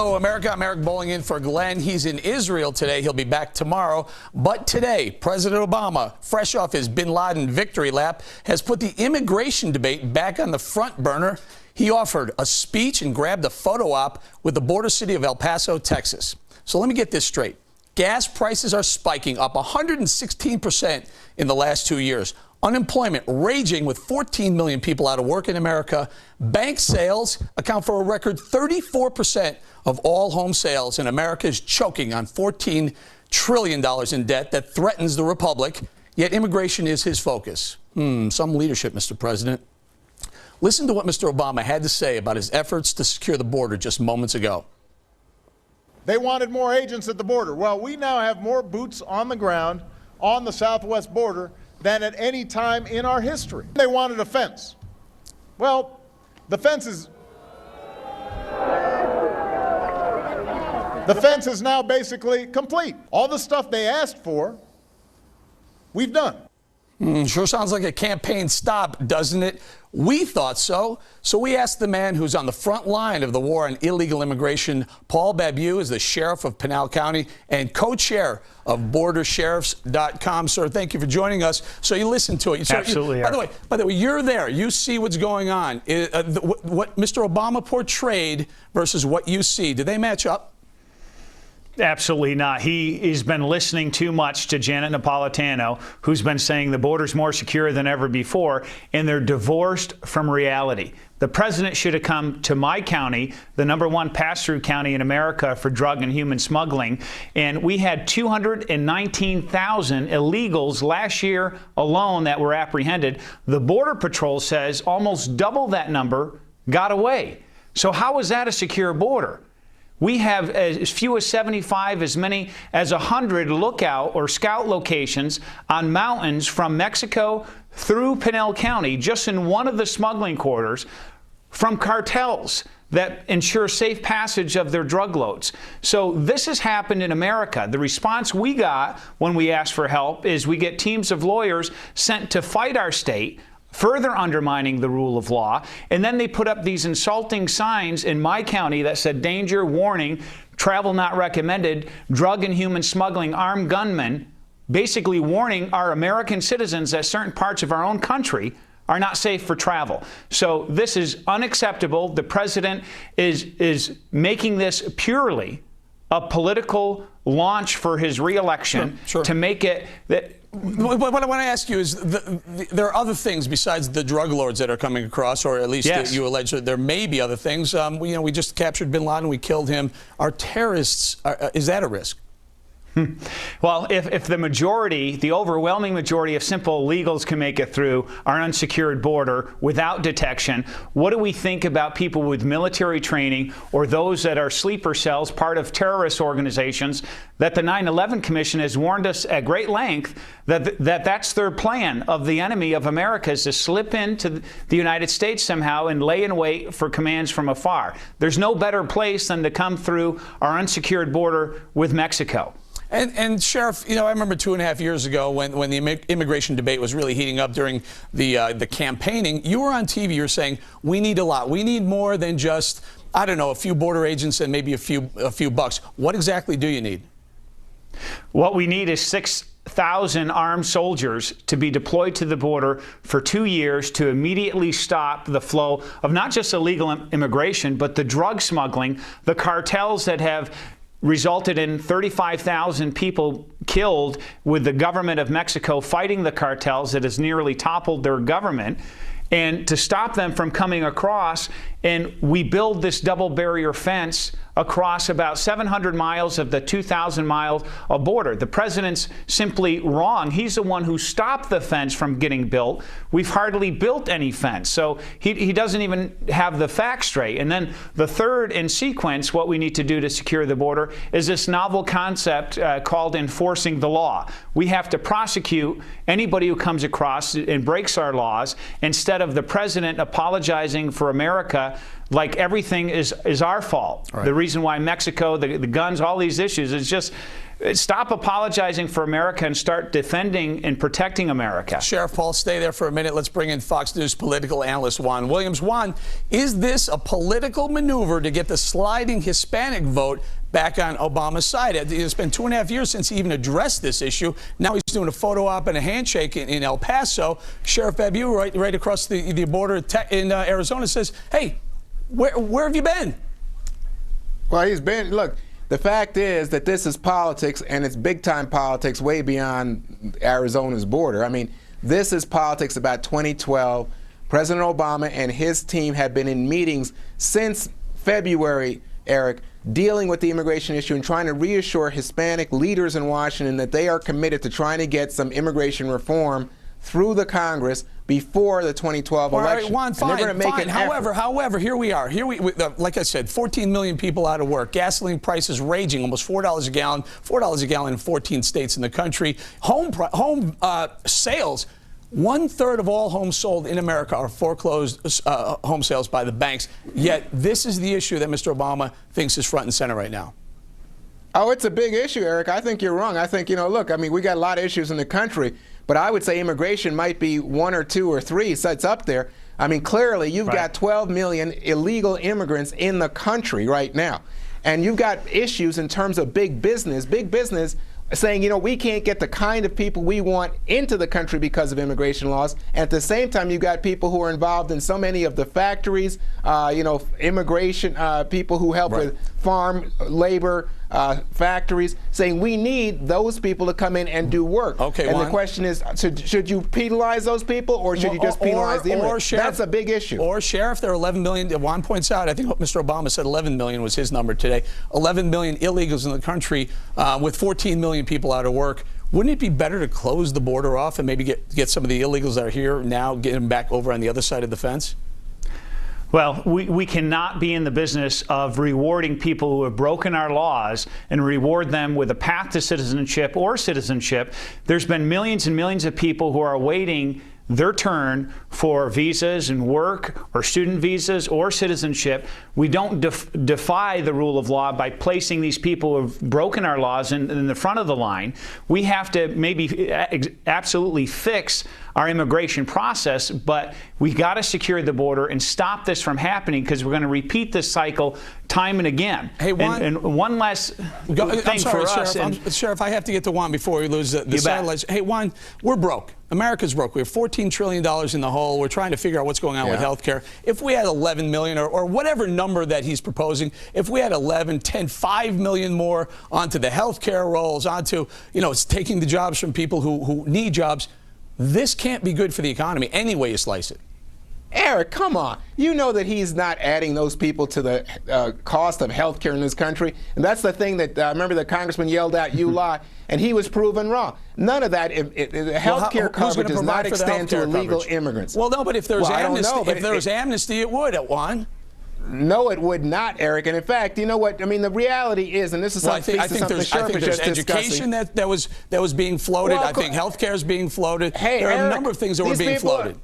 Hello, America. I'm Eric Bolling in for Glenn. He's in Israel today. He'll be back tomorrow. But today, President Obama, fresh off his bin Laden victory lap, has put the immigration debate back on the front burner. He offered a speech and grabbed a photo op with the border city of El Paso, Texas. So let me get this straight. Gas prices are spiking, up 116% in the last 2 years. Unemployment raging with 14 million people out of work in America. Bank sales account for a record 34% of all home sales, and America is choking on $14 trillion in debt that threatens the republic. Yet immigration is his focus. Some leadership, Mr. President. Listen to what Mr. Obama had to say about his efforts to secure the border just moments ago. They wanted more agents at the border. Well, we now have more boots on the ground on the southwest border than at any time in our history. They wanted a fence. Well, the fence is now basically complete. All the stuff they asked for, we've done. Sure sounds like a campaign stop, doesn't it? We thought so. So we asked the man who's on the front line of the war on illegal immigration. Paul Babu is the sheriff of Pinal County and co-chair of BorderSheriffs.com. Sir, thank you for joining us. So you listened to it. Absolutely. By the way, you're there. You see what's going on. What Mr. Obama portrayed versus what you see, do they match up? Absolutely not. He's been listening too much to Janet Napolitano, who's been saying the border's more secure than ever before, and they're divorced from reality. The president should have come to my county, the #1 pass-through county in America for drug and human smuggling, and we had 219,000 illegals last year alone that were apprehended. The Border Patrol says almost double that number got away. So how is that a secure border? We have as few as 75, as many as 100 lookout or scout locations on mountains from Mexico through Pinal County, just in one of the smuggling corridors, from cartels that ensure safe passage of their drug loads. So this has happened in America. The response we got when we asked for help is we get teams of lawyers sent to fight our state, further undermining the rule of law. And then they put up these insulting signs in my county that said danger, warning, travel not recommended, drug and human smuggling, armed gunmen, basically warning our American citizens that certain parts of our own country are not safe for travel. So this is unacceptable. The president is making this purely a political launch for his reelection to make it that. What I want to ask you is, there are other things besides the drug lords that are coming across, or at least you allege that there may be other things. We just captured bin Laden, we killed him. Are terrorists, is that a risk? Well, if the majority, the overwhelming majority of simple illegals can make it through our unsecured border without detection, what do we think about people with military training or those that are sleeper cells, part of terrorist organizations, that the 9/11 Commission has warned us at great length that's their plan of the enemy of America, is to slip into the United States somehow and lay in wait for commands from afar. There's no better place than to come through our unsecured border with Mexico. And Sheriff, I remember 2.5 years ago when the immigration debate was really heating up during the campaigning, you were on TV, you were saying, we need a lot. We need more than just, I don't know, a few border agents and maybe a few bucks. What exactly do you need? What we need is 6,000 armed soldiers to be deployed to the border for 2 years to immediately stop the flow of not just illegal immigration, but the drug smuggling, the cartels that have resulted in 35,000 people killed, with the government of Mexico fighting the cartels that has nearly toppled their government, and to stop them from coming across. And we build this double barrier fence across about 700 miles of the 2,000 miles of border. The president's simply wrong. He's the one who stopped the fence from getting built. We've hardly built any fence. So he doesn't even have the facts straight. And then the third in sequence, what we need to do to secure the border, is this novel concept called enforcing the law. We have to prosecute anybody who comes across and breaks our laws, instead of the president apologizing for America like everything is our fault. Right. The reason why Mexico, the guns, all these issues, is just Stop apologizing for America and start defending and protecting America. Sheriff Paul, stay there for a minute. Let's bring in Fox News political analyst Juan Williams. Juan, is this a political maneuver to get the sliding Hispanic vote back on Obama's side? It's been 2.5 years since he even addressed this issue. Now he's doing a photo op and a handshake in El Paso. Sheriff Abu, right across the border in Arizona, says, hey, where have you been? Well, he's been, look, the fact is that this is politics, and it's big-time politics way beyond Arizona's border. I mean, this is politics about 2012. President Obama and his team have been in meetings since February, Eric, dealing with the immigration issue and trying to reassure Hispanic leaders in Washington that they are committed to trying to get some immigration reform through the Congress before the 2012 election. All right, Juan, fine. However, here we are. Like I said, 14 million people out of work. Gasoline prices raging, almost $4 a gallon. $4 a gallon in 14 states in the country. Home sales. 1/3 of all homes sold in America are foreclosed home sales by the banks. Yet this is the issue that Mr. Obama thinks is front and center right now. Oh, it's a big issue, Eric. I think you're wrong. I think, look, I mean, we got a lot of issues in the country, but I would say immigration might be 1 or 2 or 3, so it's up there. I mean, clearly, you've got 12 million illegal immigrants in the country right now. And you've got issues in terms of big business saying, we can't get the kind of people we want into the country because of immigration laws. And at the same time, you've got people who are involved in so many of the factories, immigration, people who help with farm labor, factories, saying we need those people to come in and do work. Okay, and the question is, should you penalize those people, or should you just penalize the immigrants? That's a big issue. Or, Sheriff, there are 11 million. Juan points out, I think Mr. Obama said 11 million was his number today. 11 million illegals in the country with 14 million people out of work. Wouldn't it be better to close the border off and maybe get some of the illegals that are here now, get them back over on the other side of the fence? Well, we cannot be in the business of rewarding people who have broken our laws and reward them with a path to citizenship or citizenship. There's been millions and millions of people who are awaiting their turn for visas and work or student visas or citizenship. We don't defy the rule of law by placing these people who have broken our laws in the front of the line. We have to maybe absolutely fix our immigration process, but we got to secure the border and stop this from happening, because we're going to repeat this cycle time and again. Hey, Juan, and one last thing for us. Sheriff, I have to get to Juan before we lose the satellites. Hey, Juan, we're broke. America's broke. We have $14 trillion in the hole. We're trying to figure out what's going on with health care. If we had 11 million or whatever number that he's proposing, if we had 11, 10, 5 million more onto the health care rolls, onto, it's taking the jobs from people who need jobs, this can't be good for the economy any way you slice it. Eric, come on. You know that he's not adding those people to the cost of health care in this country. And that's the thing that, remember, the congressman yelled out, you lie, and he was proven wrong. None of that, health care coverage does not extend to illegal immigrants. Well, no, but if there's amnesty, it would, Juan. No, it would not, Eric. And in fact, you know what? I mean, the reality is, and this is something I think there's education that was being floated. I think healthcare is being floated. Hey, there are Eric, a number of things that were being floated.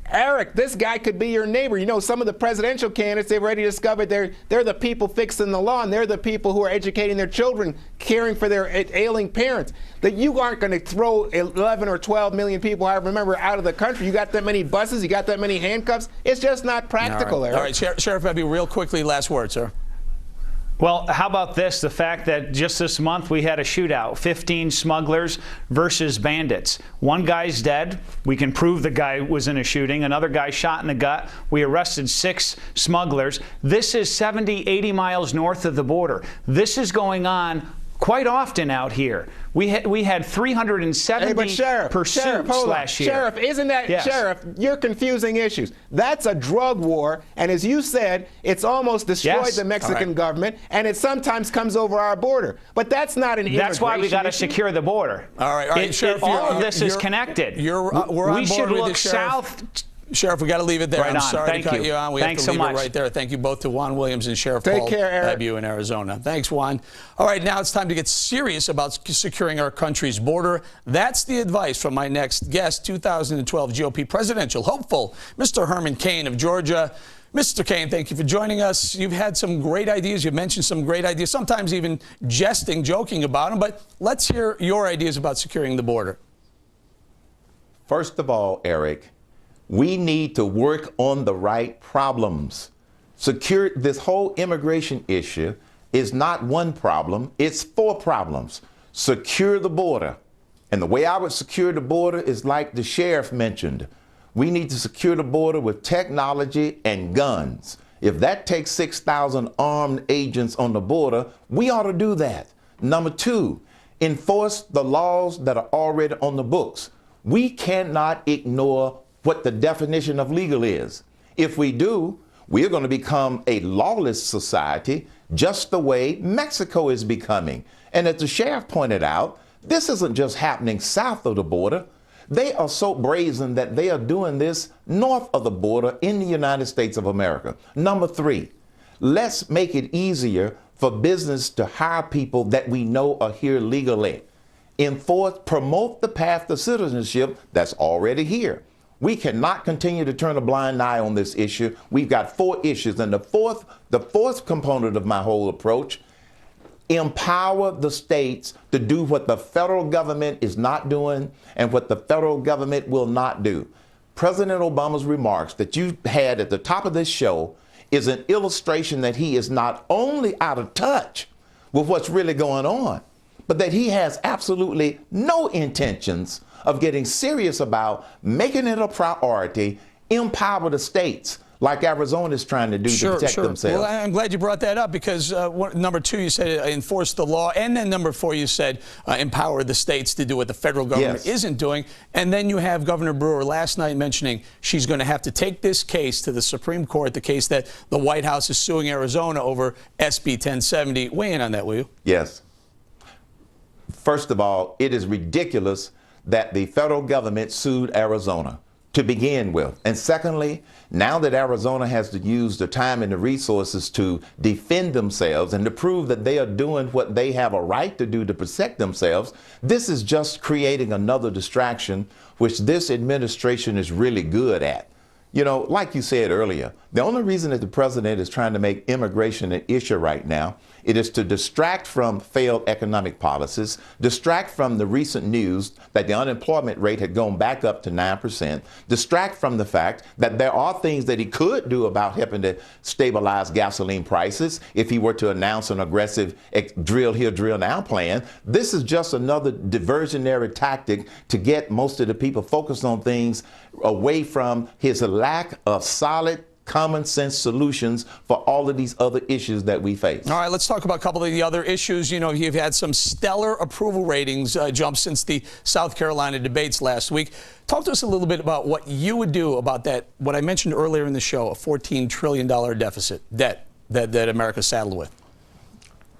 Eric, this guy could be your neighbor. Some of the presidential candidates, they've already discovered they're the people fixing the law, and they're the people who are educating their children, caring for their ailing parents. That you aren't going to throw 11 or 12 million people, I remember, out of the country. You got that many buses, you got that many handcuffs. It's just not practical, Eric. All right, Sheriff Abbey, real quickly, last word, sir. Well, how about this? The fact that just this month we had a shootout, 15 smugglers versus bandits. One guy's dead. We can prove the guy was in a shooting. Another guy shot in the gut. We arrested 6 smugglers. This is 70, 80 miles north of the border. This is going on quite often out here. We had 370 pursuits last year. Sheriff, isn't that, Sheriff, you're confusing issues. That's a drug war, and as you said, it's almost destroyed the Mexican government, and it sometimes comes over our border. But that's not an immigration That's why we got to issue. secure the border. All right, Sheriff, all of this is connected. We're on board we should with look you, Sheriff. south. Sheriff, we got to leave it there. Right I'm on. sorry Thank to cut you. you on. We Thanks have to so leave much. it right there. Thank you both to Juan Williams and Sheriff Take Paul care, Eric. Abu in Arizona. Thanks, Juan. All right, now it's time to get serious about securing our country's border. That's the advice from my next guest, 2012 GOP presidential hopeful, Mr. Herman Cain of Georgia. Mr. Kaine, thank you for joining us. You've had some great ideas. You've mentioned some great ideas, sometimes even jesting, joking about them. But let's hear your ideas about securing the border. First of all, Eric, we need to work on the right problems. This whole immigration issue is not one problem, it's 4 problems. Secure the border. And the way I would secure the border is like the sheriff mentioned. We need to secure the border with technology and guns. If that takes 6,000 armed agents on the border, we ought to do that. Number 2, enforce the laws that are already on the books. We cannot ignore what the definition of legal is. If we do, we're going to become a lawless society, just the way Mexico is becoming. And as the sheriff pointed out, this isn't just happening south of the border. They are so brazen that they are doing this north of the border in the United States of America. Number 3, let's make it easier for business to hire people that we know are here legally. Promote the path to citizenship that's already here. We cannot continue to turn a blind eye on this issue. We've got 4 issues. And the fourth component of my whole approach, empower the states to do what the federal government is not doing and what the federal government will not do. President Obama's remarks that you had at the top of this show is an illustration that he is not only out of touch with what's really going on, but that he has absolutely no intentions of getting serious about making it a priority, empower the states, like Arizona is trying to do to protect themselves. Well, I'm glad you brought that up because number 2, you said enforce the law. And then number 4, you said empower the states to do what the federal government isn't doing. And then you have Governor Brewer last night mentioning she's going to have to take this case to the Supreme Court, the case that the White House is suing Arizona over SB 1070. Weigh in on that, will you? Yes. First of all, it is ridiculous that the federal government sued Arizona to begin with. And secondly, now that Arizona has to use the time and the resources to defend themselves and to prove that they are doing what they have a right to do to protect themselves, this is just creating another distraction, which this administration is really good at. You know, like you said earlier, the only reason that the president is trying to make immigration an issue right now, it is to distract from failed economic policies, distract from the recent news that the unemployment rate had gone back up to 9%, distract from the fact that there are things that he could do about helping to stabilize gasoline prices if he were to announce an aggressive drill here, drill now plan. This is just another diversionary tactic to get most of the people focused on things away from his lack of solid common sense solutions for all of these other issues that we face. All right, let's talk about a couple of the other issues. You know, you've had some stellar approval ratings jump since the South Carolina debates last week. Talk to us a little bit about what you would do about that, what I mentioned earlier in the show, a $14 trillion debt that America's saddled with.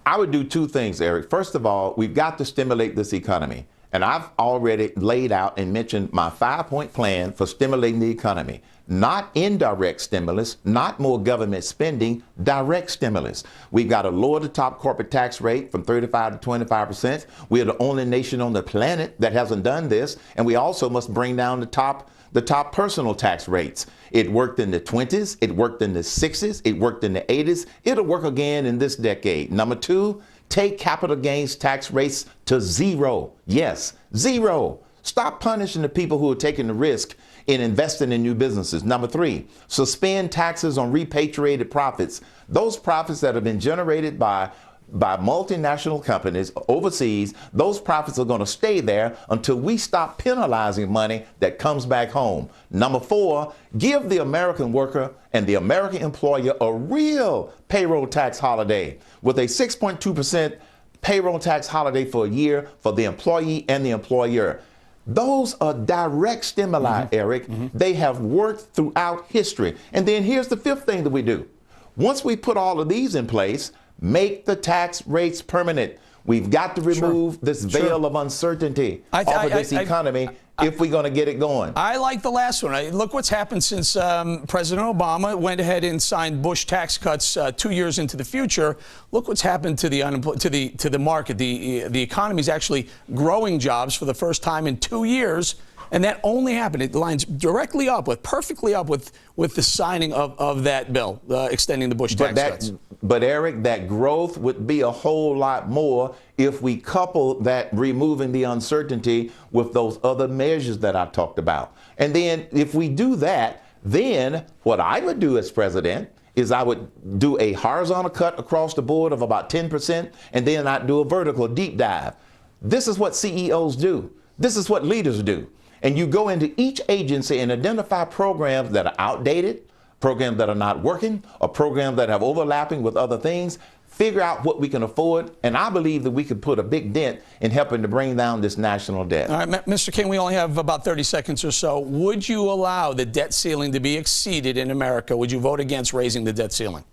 I would do 2 things, Eric. First of all, we've got to stimulate this economy. And I've already laid out and mentioned my 5-point plan for stimulating the economy. Not indirect stimulus, not more government spending, direct stimulus. We've got to lower the top corporate tax rate from 35 to 25%. We are the only nation on the planet that hasn't done this. And we also must bring down the top personal tax rates. It worked in the 20s, it worked in the 60s, it worked in the 80s. It'll work again in this decade. Number 2, take capital gains tax rates to 0. Yes, 0. Stop punishing the people who are taking the risk in investing in new businesses. Number 3, suspend taxes on repatriated profits. Those profits that have been generated by multinational companies overseas, those profits are going to stay there until we stop penalizing money that comes back home. Number 4, give the American worker and the American employer a real payroll tax holiday with a 6.2% payroll tax holiday for a year for the employee and the employer. Those are direct stimuli, Eric. They have worked throughout history. And then here's the 5th thing that we do. Once we put all of these in place, make the tax rates permanent. We've got to remove this veil of uncertainty off of this economy if we're going to get it going. I like the last one. Look what's happened since President Obama went ahead and signed Bush tax cuts 2 years into the future. Look what's happened to the market. The economy is actually growing jobs for the first time in 2 years. And that only happened. It lines directly up with, perfectly up with the signing of that bill, extending the Bush tax cuts. But Eric, that growth would be a whole lot more if we couple that removing the uncertainty with those other measures that I talked about. And then if we do that, then what I would do as president is I would do a horizontal cut across the board of about 10%, and then I'd do a vertical deep dive. This is what CEOs do. This is what leaders do. And you go into each agency and identify programs that are outdated, programs that are not working, or programs that have overlapping with other things. Figure out what we can afford, and I believe that we could put a big dent in helping to bring down this national debt. All right, Mr. King, we only have about 30 seconds or so. Would you allow the debt ceiling to be exceeded in America? Would you vote against raising the debt ceiling?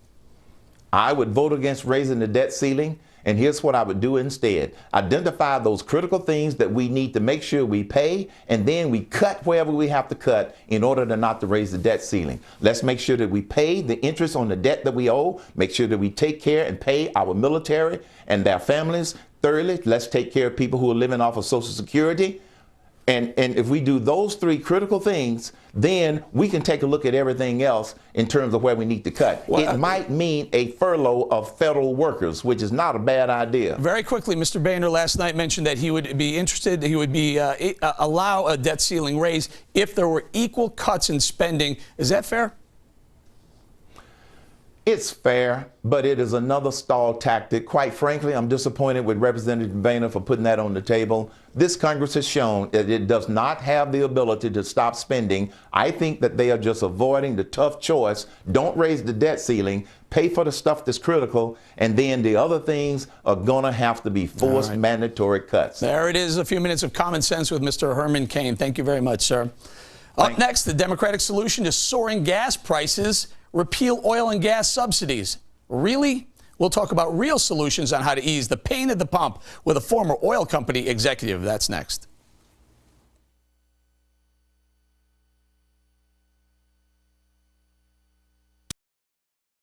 I would vote against raising the debt ceiling, and here's what I would do instead. Identify those critical things that we need to make sure we pay, and then we cut wherever we have to cut in order to not to raise the debt ceiling. Let's make sure that we pay the interest on the debt that we owe, make sure that we take care and pay our military and their families. Thirdly, let's take care of people who are living off of Social Security. And if we do those three critical things, then we can take a look at everything else in terms of where we need to cut. Well, it might mean a furlough of federal workers, which is not a bad idea. Very quickly, Mr. Boehner last night mentioned that he would be interested, he would be allow a debt ceiling raise if there were equal cuts in spending. Is that fair? It's fair, but it is another stall tactic. Quite frankly, I'm disappointed with Representative Boehner for putting that on the table. This Congress has shown that it does not have the ability to stop spending. I think that they are just avoiding the tough choice. Don't raise the debt ceiling, pay for the stuff that's critical, and then the other things are going to have to be forced mandatory cuts. There it is, a few minutes of common sense with Mr. Herman Cain. Thank you very much, sir. Up next, the Democratic solution to soaring gas prices: repeal oil and gas subsidies. Really? We'll talk about real solutions on how to ease the pain at the pump with a former oil company executive. That's next.